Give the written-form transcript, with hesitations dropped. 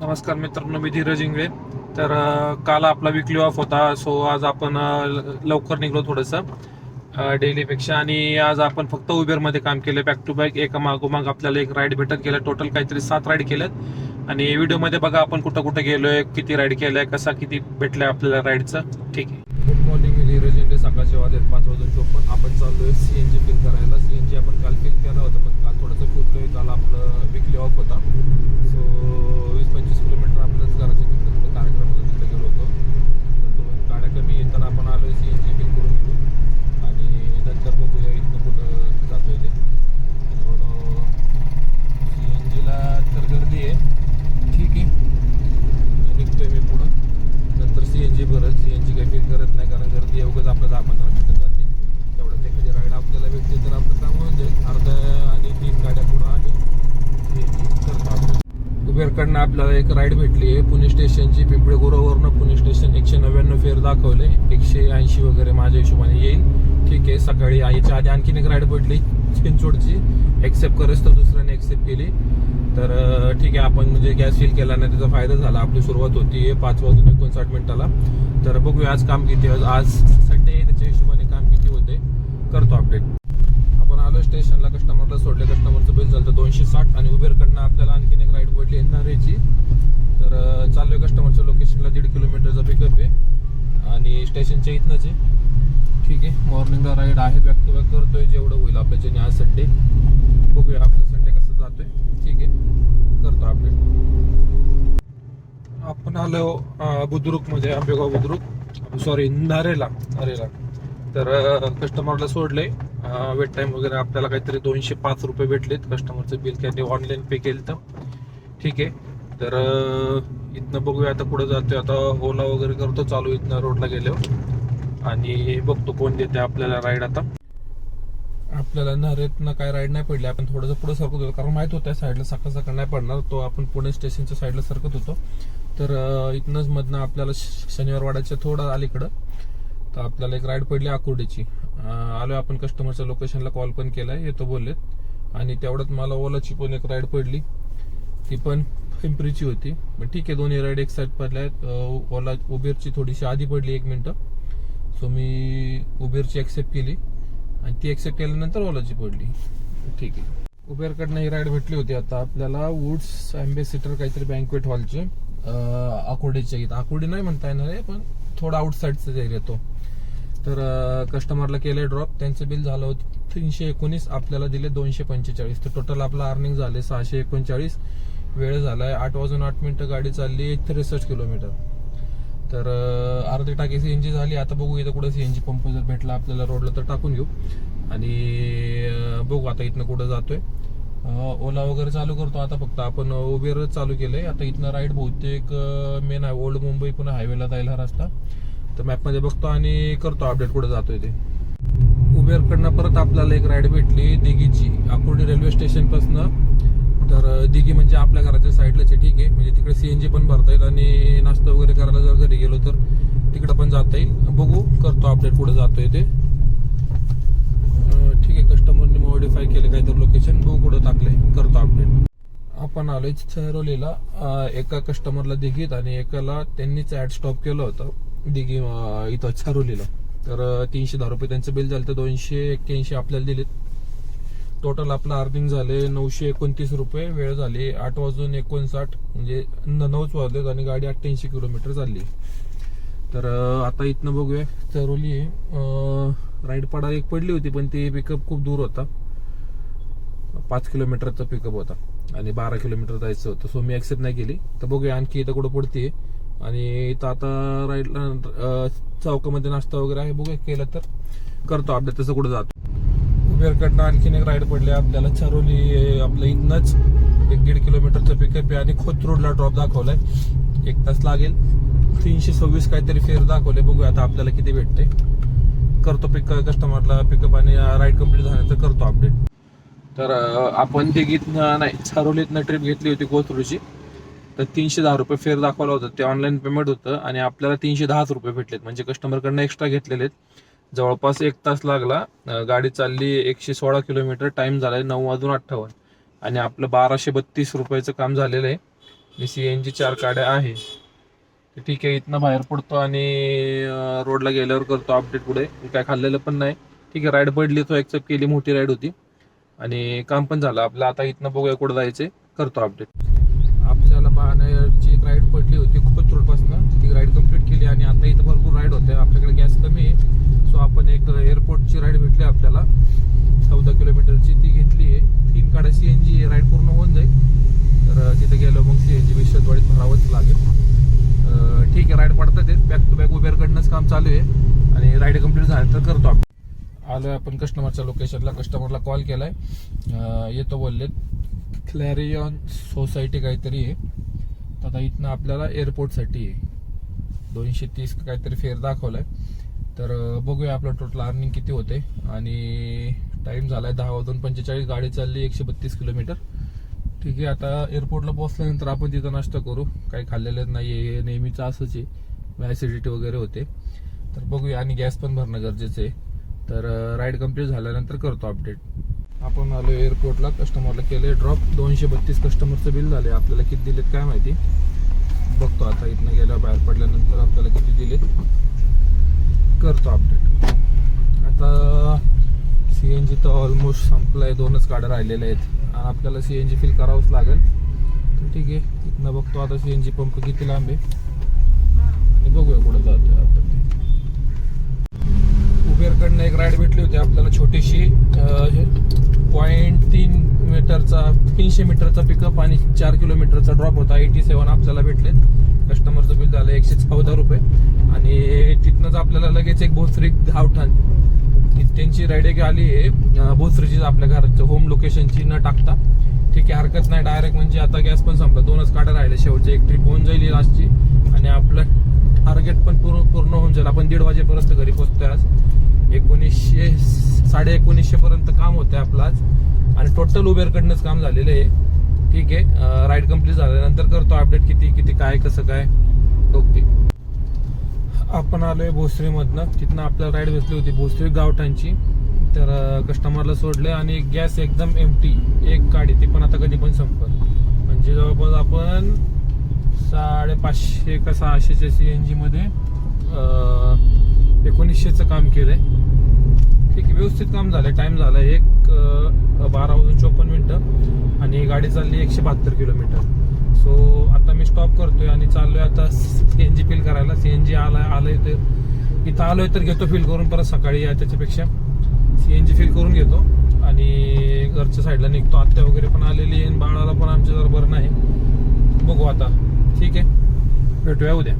नमस्कार मित्रांनो, मी धीरज इंगळे. तर काल आपला विकली ऑफ होता. सो आज आपण लवकर निघलो थोडंसं डेलीपेक्षा. आणि आज आपण फक्त उबेरमध्ये काम केलं, बॅक टू बॅक एका मागोमाग आपल्याला एक राईड भेटत गेला. टोटल काहीतरी 7 राईड केल्यात. आणि व्हिडिओमध्ये बघा आपण कुठं कुठं गेलोय, किती राईड केलंय, कसा किती भेटलाय आपल्याला राईडचं. ठीक आहे. गुड मॉर्निंग, मी धीरज इंगळे. सकाळचे वाजले 5:54. आपण चाललोय सीएनजी फिल करायला. सीएनजी आपण काल फिल केला होता, पण काल थोडंसं फिरलोय. काल आपलं विकली ऑफ होता. सो 20-25 किलोमीटर आपल्याच घराच्या तिकडे कार्यक्रम होता, तिकडे गेलो होतो. तर तो गाड्या कमी आहे, तर आपण आलो सीएनजी फिल करून घेऊ आणि नंतर बघूया इथनं कुठं जातोय ते. सीएनजीला तर गर्दी आहे. ठीक आहे, निघतोय मी पुढं. नंतर सीएनजी भरत. सीएनजी काही फिल करत नाही, कारण गर्दी एवढंच आपलं 10-15 मिनिटं जाते. तेवढ्यात एखादी राईड आपल्याला भेटते तर आपलं काम होऊन जाईल. अर्धा आणि 3 गाड्या पुढं आणि सीएनजी करतो आपण. उबेरकडनं आपल्याला एक राईड भेटली आहे पुणे स्टेशनची. पिंपळे गुरावरनं पुणे स्टेशन 199 फेर दाखवले. 180 वगैरे माझ्या हिशोबाने येईल. ठीक आहे. सकाळी याच्या आधी आणखीन एक राईड भेटली चिंचोडची. एक्सेप्ट करत तर दुसऱ्याने एक्सेप्ट केली. तर ठीक आहे, आपण म्हणजे गॅस फिल केला नाही, त्याचा फायदा झाला. आपली सुरुवात होती 5:59 तर बघूया आज काम किती. आज संडे, त्याच्या हिशोबाने काम किती होते करतो अपडेट. आपण आलो स्टेशनला, कस्टमरला सोडले. कस्टमरचं बिल झालं 260. आणि उबेरकडनं आपल्याला आणखीन एक राईड पडली एनआरएची. तर चाललोय कस्टमरच्या लोकेशनला. 1.5 किलोमीटरचा पिकअप आहे आणि स्टेशनच्या इथनंच आहे. ठीक आहे. मॉर्निंगला राईड आहे, बॅक टू बॅक करतोय जेवढं होईल आपल्याच्याने. आज संडे, बघूया आपला संडे कसं जातोय. ठीक आहे, करतो अपडेट. आपण आलो बुद्रुकमध्ये, आंबेगाव बुद्रुक, सॉरी नरेला. तर कस्टमरला सोडले. वेट टाइम वगैरे आपल्याला काहीतरी 205 रुपये भेटलेत. कस्टमरचं बिल त्यांनी ऑनलाईन पे केलं तर. ठीक आहे. तर इथनं बघूया आता पुढे जातोय. आता ओला वगैरे करतो चालू इथनं रोडला गेल्यावर, आणि बघतो कोण देते आपल्याला राईड. आता आपल्याला नरेतनं काय राईड नाही पडली. आपण थोडंसं पुढे सरकत होतो, कारण माहित होतं साईडला सकाळ नाही पडणार. तो आपण पुणे स्टेशनच्या साईडला सरकत होतो. तर इथनंच मधनं आपल्याला शनिवारवाड्याच्या थोडं अलीकडं तर आपल्याला एक राईड पडली आकुर्डीची. आलो आपण कस्टमरच्या लोकेशनला, कॉल पण केलाय, येतो बोललेत. आणि तेवढ्यात मला ओलाची पण एक राईड पडली, ती पण पिंपरीची होती. पण ठीक आहे, दोन्ही राईड एक साईड पडल्या. ओला उबेरची थोडीशी आधी पडली 1 मिनिटं. सो मी उबेरची ऍक्सेप्ट केली आणि ती ऍक्सेप्ट केल्यानंतर ओलाची पडली. ठीक आहे. उबेरकडनं ही राईड भेटली होती आता आपल्याला वुड्स अँबेसिडर काहीतरी बँक्वेट हॉलचे आकुर्डीच्या इथं. आकुर्डी नाही म्हणता येणार आहे, पण थोडा आउटसाईडचा एरिया तो. तर कस्टमरला केले ड्रॉप. त्यांचं बिल झालं होतं 319. आपल्याला दिले 245. तर टोटल आपलं अर्निंग झाले 639. वेळ झालाय 8:08. गाडी चालली 63 किलोमीटर. तर अर्धी टाकी सीएनजी झाली. आता बघू इथं कुठं सीएनजी पंप जर भेटला आपल्याला रोडला तर टाकून घेऊ. आणि बघू आता इथनं कुठं जातोय. ओला वगैरे चालू करतो आता. फक्त आपण उबेरच चालू केलंय. आता इथनं राईड बहुतेक मेन आहे ओल्ड मुंबई पुन्हा हायवेला जायला रस्ता. तर मॅपमध्ये बघतो आणि करतो अपडेट कुठं जातोय ते. उबेरकडनं परत आपल्याला एक राईड भेटली दिघीची, आकुर्डी रेल्वे स्टेशन पासून. तर दिघी म्हणजे आपल्या घराच्या साईडलाच आहे. ठीक आहे, म्हणजे तिकडे सीएनजी पण भरता येईल आणि नाश्ता वगैरे करायला जर घरी गेलो तर तिकडे पण जाता येईल. बघू, करतो अपडेट कुठं जातोय ते. ठीक आहे. कस्टमरने मॉडिफाय केले काहीतरी लोकेशन, बघू कुठं टाकलंय, करतो अपडेट. आपण आलोय छरोलीला. एका कस्टमरला दिघीत आणि एकाला त्यांनीच ऍड स्टॉप केलं होतं दिघी इथं छरोलीला. तर 310 रुपये त्यांचं बिल झालं. तर 281 आपल्याला दिलेत. टोटल आपलं अर्निंग झाले 929 रुपये. वेळ झाली 8:59, म्हणजे 9च वाजलेत आणि गाडी 88 किलोमीटर चालली. तर आता इथनं बघूया. चरोली राईड पडा एक पडली होती, पण ती पिकअप खूप दूर होता. 5 किलोमीटरचा पिकअप होता आणि 12 किलोमीटर जायचं होतं. सो मी ऍक्सेप्ट नाही केली. तर बघूया आणखी इथं कुठं पडते. आणि इथं आता राईडला चौकामध्ये नाश्ता वगैरे आहे, बघूया केलं तर करतो अपडेट तसं कुठं जातो. उबेरकडनं आणखीन एक राईड पडली आपल्याला छरोली. आपल्या इथनंच 1.5 किलोमीटरचं पिकअप आहे आणि खोत रोडला ड्रॉप दाखवलाय. 1 तास लागेल. 326 काहीतरी फेर दाखवले. बघूया आता आपल्याला किती भेटते. करतो कस्टमरला पिकअप आणि राईड कम्प्लीट झाल्यानंतर करतो अपडेट. तर आपण दिघीतनं नाही छरोलीतनं ट्रिप घेतली होती कोथरूडची. तर 310 रुपये फेअर दाखवला होता. ते ऑनलाईन पेमेंट होतं आणि आपल्याला 310 रुपये भेटलेत. म्हणजे कस्टमरकडनं एक्स्ट्रा घेतलेले आहेत. जवळपास 1 तास लागला. गाडी चालली 116 किलोमीटर. टाइम झालाय 9:58 आणि आपलं 1232 रुपयाचं काम झालेलं आहे. CNG 4 गाड्या आहे. तर ठीक आहे, इथनं बाहेर पडतो आणि रोडला गेल्यावर करतो अपडेट. पुढे काय खाल्लेलं पण नाही. ठीक आहे, राईड पडली तो एक्सेप्ट केली, मोठी राईड होती आणि काम पण झालं आपलं. आता इथनं बघूया कुठं जायचे, करतो अपडेट. आपल्याला बाणाची एक राईड पडली होती खूपच रोडपासनं, ती राईड कंप्लीट केली आणि आता इथं भरपूर राईड होते. आपल्याकडे गॅस कमी आहे, सो आपण एक एअरपोर्टची राईड भेटली आपल्याला 14 किलोमीटरची, ती घेतली आहे. 3 गाड्या CNG राईड पूर्ण होऊन जाईल. तर तिथे गेलो मग CNG विश्वद्वारीत भरावंच लागेल. ठीक आहे, राईड पडतात आहेत. बॅक टू बॅक उबेरकडनंच काम चालू आहे आणि राईड कंप्लीट झाली तर करतो आपण. आलो आहे आपण कस्टमरच्या लोकेशनला. कस्टमरला कॉल केलाय, येतो बोललेत. क्लॅरियन सोसायटी काहीतरी आहे. तर आता इथनं आपल्याला एअरपोर्टसाठी आहे 230 काहीतरी फेअर दाखवलाय. तर बघूया आपलं टोटल अर्निंग किती होते. आणि टाइम झालाय 10:45. गाडी चालली 132 किलोमीटर. ठीक आहे, आता एअरपोर्टला पोहोचल्यानंतर आपण तिथं नाश्ता करू. काही खाल्लेलं नाही आहे, नेहमीचं असंच आहे, ॲसिडिटी वगैरे होते. तर बघूया. आणि गॅस पण भरणं गरजेचं आहे. तर राईड कंप्लीट झाल्यानंतर करतो अपडेट. आपण आलो एअरपोर्टला, कस्टमरला केले ड्रॉप. 232 कस्टमरचं बिल झाले. आपल्याला किती दिलेत काय माहिती, बघतो आता. इथनं गेल्यावर बाहेर पडल्यानंतर आपल्याला किती दिलेत करतो अपडेट. आता CNG तर ऑलमोस्ट संपलाय, 2च गाड्या राहिलेल्या आहेत आणि आपल्याला CNG फिल करावंच लागेल. तर ठीक आहे, इथनं बघतो आता CNG पंप किती लांब आहे आणि बघूया कुठं जातोय आपण. उबेरकडनं एक राईड भेटली होती आपल्याला छोटीशी, 0.3 मीटरचा 300 मीटरचा पिकअप आणि 4 किलोमीटरचा ड्रॉप होता. 87 आपल्याला भेटलेत. कस्टमरचं बिल झालं 114 रुपये. आणि तिथनंच आपल्याला लगेच एक भोसरी गावठाण त्यांची राईड एक आली आहे भोसरीची, आपल्या घराच्या होम लोकेशनची न टाकता. ठीक आहे, हरकत नाही. डायरेक्ट म्हणजे आता गॅस पण संपला, 2च गाड्या राहिले. शेवटची एक ट्रिप होऊन जाईल लास्टची आणि आपलं टार्गेट पण पूर्ण होऊन जाईल. आपण 1:30 वाजेपर्यंत घरी पोहोचतोय आज. 1900 पर्यंत काम होतंय आपलं आज आणि टोटल उबेरकडनंच काम झालेलं आहे. ठीक आहे, राईड कंप्लीट झाल्यानंतर करतो अपडेट किती काय कसं काय. ओके, आपण आलोय भोसरीमधनं. तिथनं आपल्याला राईड भेटली होती भोसरी गावठाणची. तर कस्टमरला सोडले आणि गॅस एकदम एम्प्टी, एक गाडी, ती पण आता कधी पण संपल. म्हणजे जवळपास आपण 550 का 600च्या CNG मध्ये 1900चं काम केलंय. ठीक आहे, व्यवस्थित काम झालंय. टाइम झाला 12:54 आणि गाडी चालली 172 किलोमीटर. सो आता मी स्टॉप करतोय आणि चाललोय आता CNG फिल करायला. CNG आलंय तर इथं आलोय तर घेतो फिल करून, परत सकाळी या त्याच्यापेक्षा CNG फिल करून घेतो आणि घरच्या साईडला निघतो. आत्या वगैरे पण आलेली आहे, बाळाला पण आमच्या जरा बरं नाही. बघू आता. ठीक आहे, भेटूया उद्या.